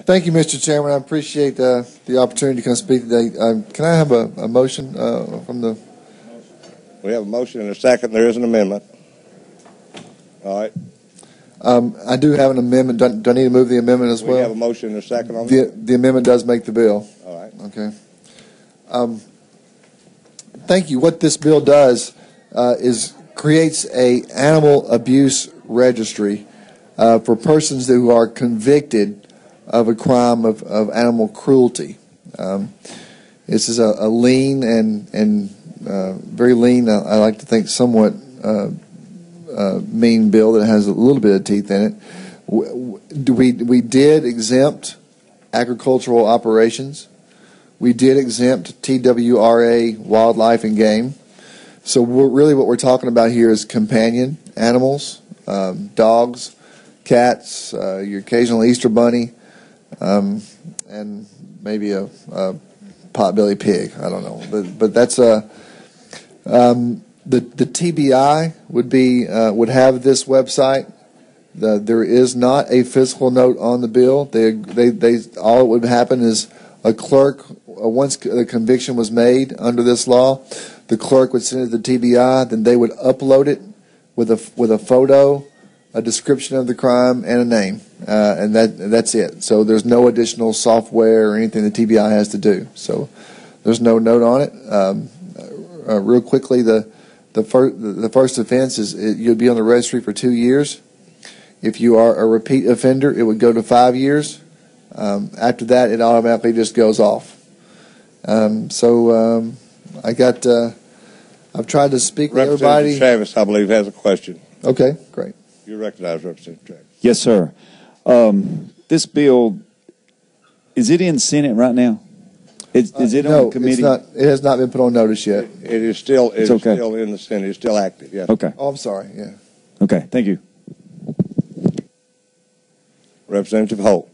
Thank you, Mr. Chairman. I appreciate the opportunity to come speak today. Can I have a motion from the... We have a motion and a second. There is an amendment. All right. I do have an amendment. Do I need to move the amendment as well? We have a motion and a second on it. The amendment does make the bill. All right. Okay. Thank you. What this bill does is creates a animal abuse registry for persons who are convicted of a crime of animal cruelty. This is a lean and very lean, I like to think somewhat mean bill that has a little bit of teeth in it. We did exempt agricultural operations. We did exempt TWRA, wildlife and game. So really what we're talking about here is companion animals, dogs, cats, your occasional Easter bunny, and maybe a potbelly pig. I don't know, but that's the TBI would have this website. There is not a fiscal note on the bill. All that would happen is a clerk, once the conviction was made under this law, the clerk would send it to the TBI. Then they would upload it with a photo, a description of the crime, and a name, and that's it. So there's no additional software or anything the TBI has to do. So there's no note on it. Real quickly, the first offense is you'll be on the registry for 2 years. If you are a repeat offender, it would go to 5 years. After that, it automatically just goes off. I've tried to speak with everybody. Representative Chavis, I believe, has a question. Okay, great. You recognize Representative Chavis. Yes, sir. This bill, is it in Senate right now? Is it on the committee? No, it has not been put on notice yet. It is still in the Senate. It's still active, yes. Okay. Oh, I'm sorry, yeah. Okay, thank you. Representative Holt.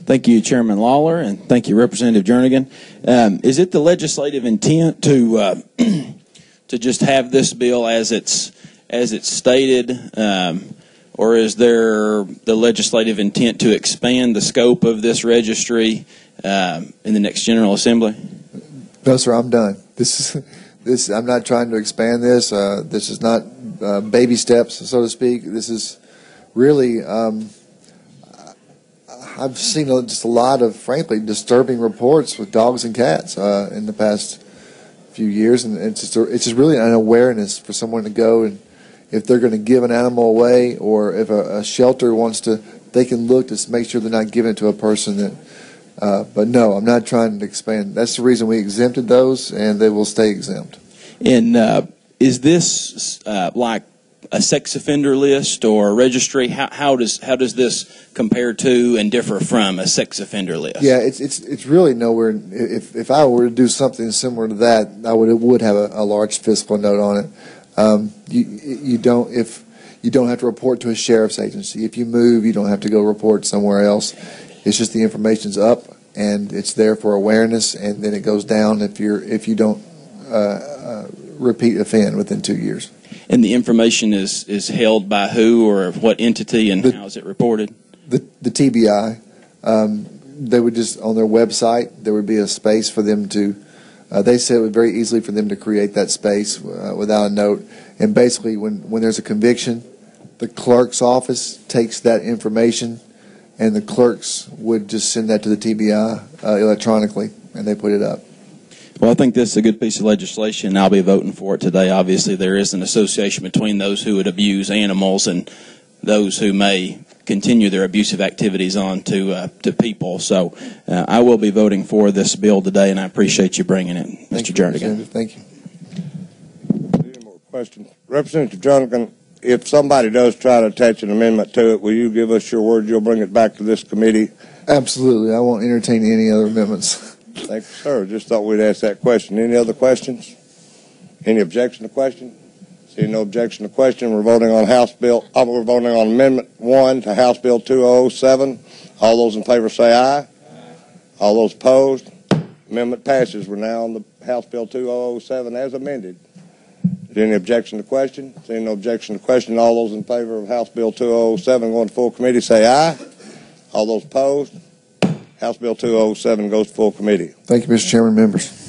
Thank you, Chairman Lawler, and thank you, Representative Jernigan. Is it the legislative intent to to just have this bill as it's stated, or is there the legislative intent to expand the scope of this registry in the next General Assembly? No, sir, I'm done. I'm not trying to expand this. This is not baby steps, so to speak. This is really. I've seen just a lot of, frankly, disturbing reports with dogs and cats in the past few years, and it's just really an awareness for someone to go, and if they're going to give an animal away, or if a shelter wants to, they can look to make sure they're not giving it to a person that. But no, I'm not trying to expand. That's the reason we exempted those, and they will stay exempt. And is this like a sex offender list or a registry? How does this compare to and differ from a sex offender list? Yeah, it's really nowhere. If I were to do something similar to that, I would have a large fiscal note on it. You don't have to report to a sheriff's agency. If you move, you don't have to go report somewhere else. It's just the information's up and it's there for awareness, and then it goes down if you don't repeat offend within 2 years. And the information is held by who or what entity, and how is it reported? The TBI. They would just, on their website, there would be a space for them to, they said it was very easily for them to create that space without a note. And basically, when there's a conviction, the clerk's office takes that information, and the clerks would just send that to the TBI electronically, and they put it up. Well, I think this is a good piece of legislation, and I'll be voting for it today. Obviously, there is an association between those who would abuse animals and those who may continue their abusive activities on to people. So I will be voting for this bill today, and I appreciate you bringing it, Mr. Jernigan. Thank you. Any more questions? Representative Jernigan, if somebody does try to attach an amendment to it, will you give us your word you'll bring it back to this committee? Absolutely. I won't entertain any other amendments. Thank you, sir. Just thought we'd ask that question. Any other questions? Any objection to question? See no objection to question. We're voting on we're voting on Amendment 1 to House Bill 2007. All those in favor say aye. Aye. All those opposed? Amendment passes. We're now on the House Bill 2007 as amended. Is there any objection to question? Seeing no objection to question, all those in favor of House Bill 2007 going to full committee say aye. All those opposed? House Bill 2007 goes to full committee. Thank you, Mr. Chairman, members.